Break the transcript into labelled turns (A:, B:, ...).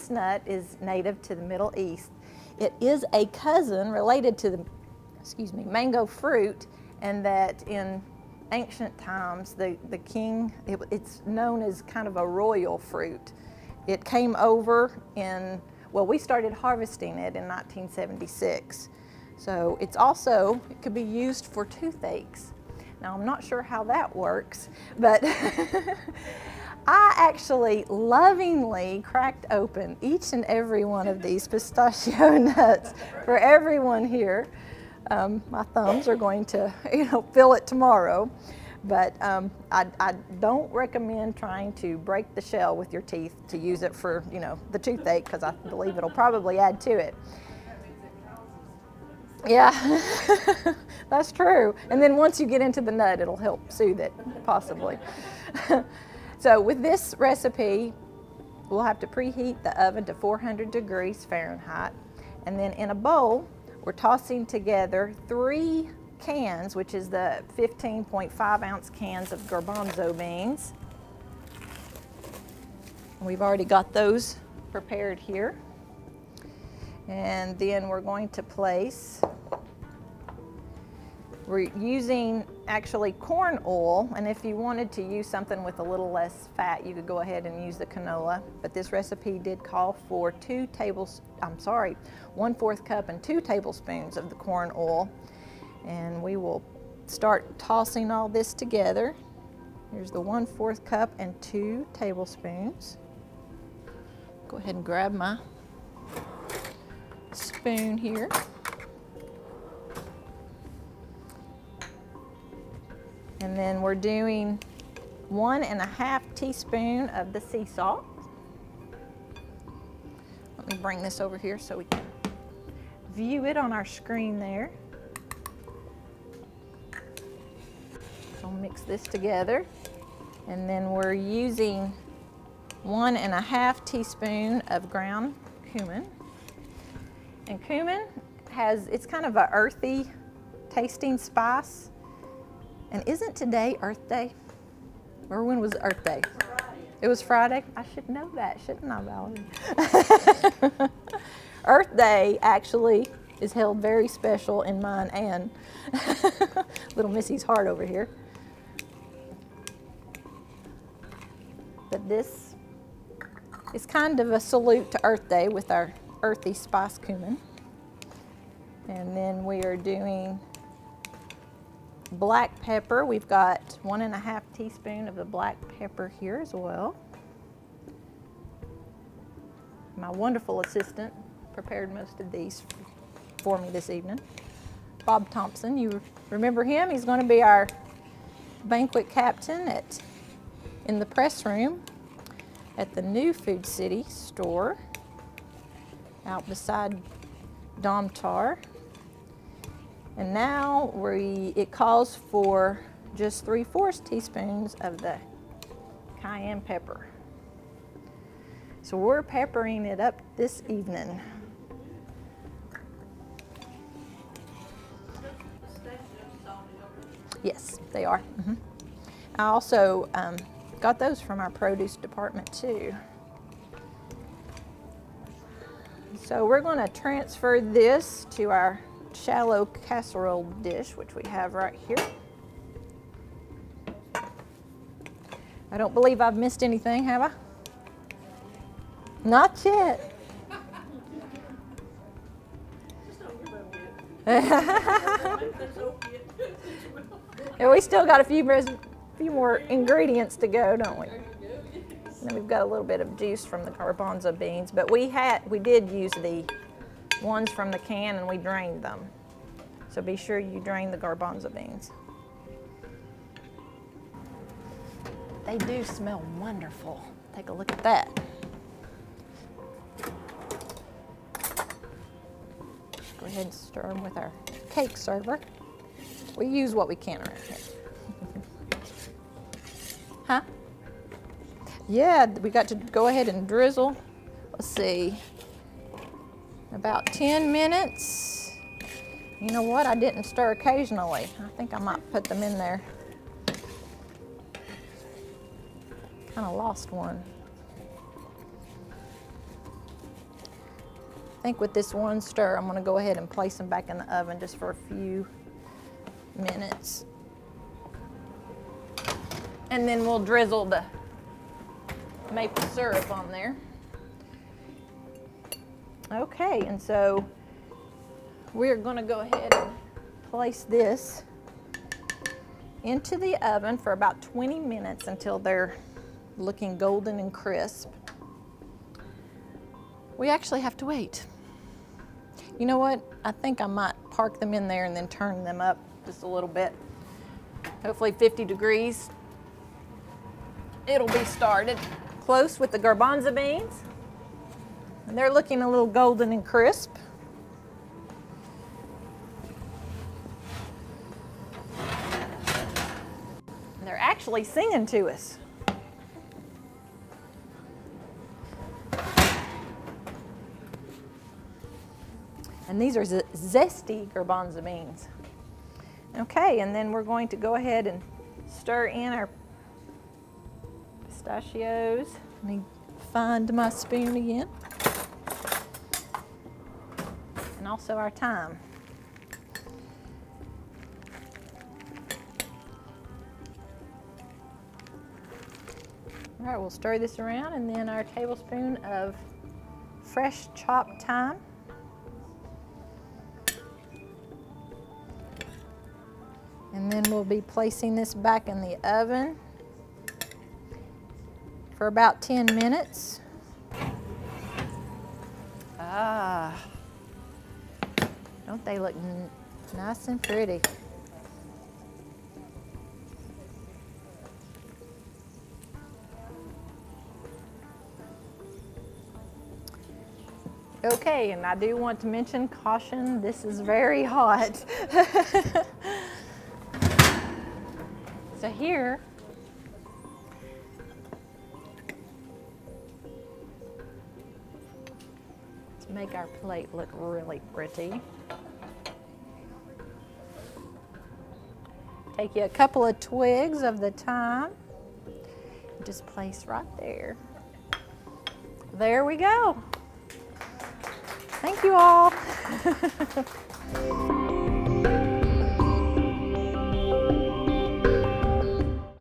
A: this nut is native to the Middle East. It is a cousin related to the, mango fruit, and that in ancient times, the king, it's known as kind of a royal fruit. It came over in, well, we started harvesting it in 1976. So it's also, it could be used for toothaches. Now, I'm not sure how that works, but I actually lovingly cracked open each and every one of these pistachio nuts for everyone here. My thumbs are going to, feel it tomorrow, but I don't recommend trying to break the shell with your teeth to use it for, the toothache, because I believe it'll probably add to it. Yeah, that's true. And then once you get into the nut, it'll help soothe it, possibly. So with this recipe, we'll have to preheat the oven to 400 degrees Fahrenheit. And then in a bowl, we're tossing together 3 cans, which is the 15.5 ounce cans of garbanzo beans. We've already got those prepared here. And then we're going to place, we're using actually corn oil, and if you wanted to use something with a little less fat, you could go ahead and use the canola, but this recipe did call for 1/4 cup and 2 tablespoons of the corn oil. And we will start tossing all this together. Here's the 1/4 cup and 2 tablespoons. Go ahead and grab my spoon here. And then we're doing 1½ teaspoon of the sea salt. Let me bring this over here so we can view it on our screen there. So mix this together. And then we're using 1½ teaspoon of ground cumin. And cumin it's kind of an earthy tasting spice. And isn't today Earth Day? Or when was Earth Day?
B: Friday.
A: It was Friday? I should know that, shouldn't I, Valerie? Earth Day actually is held very special in mine and little Missy's heart over here. But this is kind of a salute to Earth Day with our earthy spice cumin. And then we are doing black pepper. We've got 1½ teaspoon of the black pepper here as well. My wonderful assistant prepared most of these for me this evening. Bob Thompson, you remember him? He's going to be our banquet captain in the press room at the new Food City store out beside Domtar. And now it calls for just 3/4 teaspoons of the cayenne pepper. So we're peppering it up this evening. Yes, they are. I also got those from our produce department too. So we're going to transfer this to our shallow casserole dish, which we have right here. I don't believe I've missed anything, have I? Not yet. And we still got a few more ingredients to go, don't we? And then we've got a little bit of juice from the garbanzo beans, but we did use the ones from the can and we drained them. So be sure you drain the garbanzo beans. They do smell wonderful. Take a look at that. Go ahead and stir them with our cake server. We use what we can around here. Huh? Yeah, we got to go ahead and drizzle. Let's see, about 10 minutes. You know what? I didn't stir occasionally. I think I might put them in there. Kind of lost one. I think with this one stir, I'm gonna go ahead and place them back in the oven just for a few minutes. And then we'll drizzle the maple syrup on there. Okay, and so we're gonna go ahead and place this into the oven for about 20 minutes until they're looking golden and crisp. We actually have to wait. You know what? I think I might park them in there and then turn them up just a little bit. Hopefully 50 degrees. It'll be started. Close with the garbanzo beans. And they're looking a little golden and crisp. And they're actually singing to us. And these are zesty garbanzo beans. Okay, and then we're going to go ahead and stir in our pistachios. Let me find my spoon again. And also our thyme. All right, we'll stir this around, and then our tablespoon of fresh chopped thyme. And then we'll be placing this back in the oven for about 10 minutes. Ah, don't they look nice and pretty? Okay, and I do want to mention, caution, this is very hot. So here, to make our plate look really pretty, take you a couple of twigs of the thyme, just place right there. There we go. Thank you all.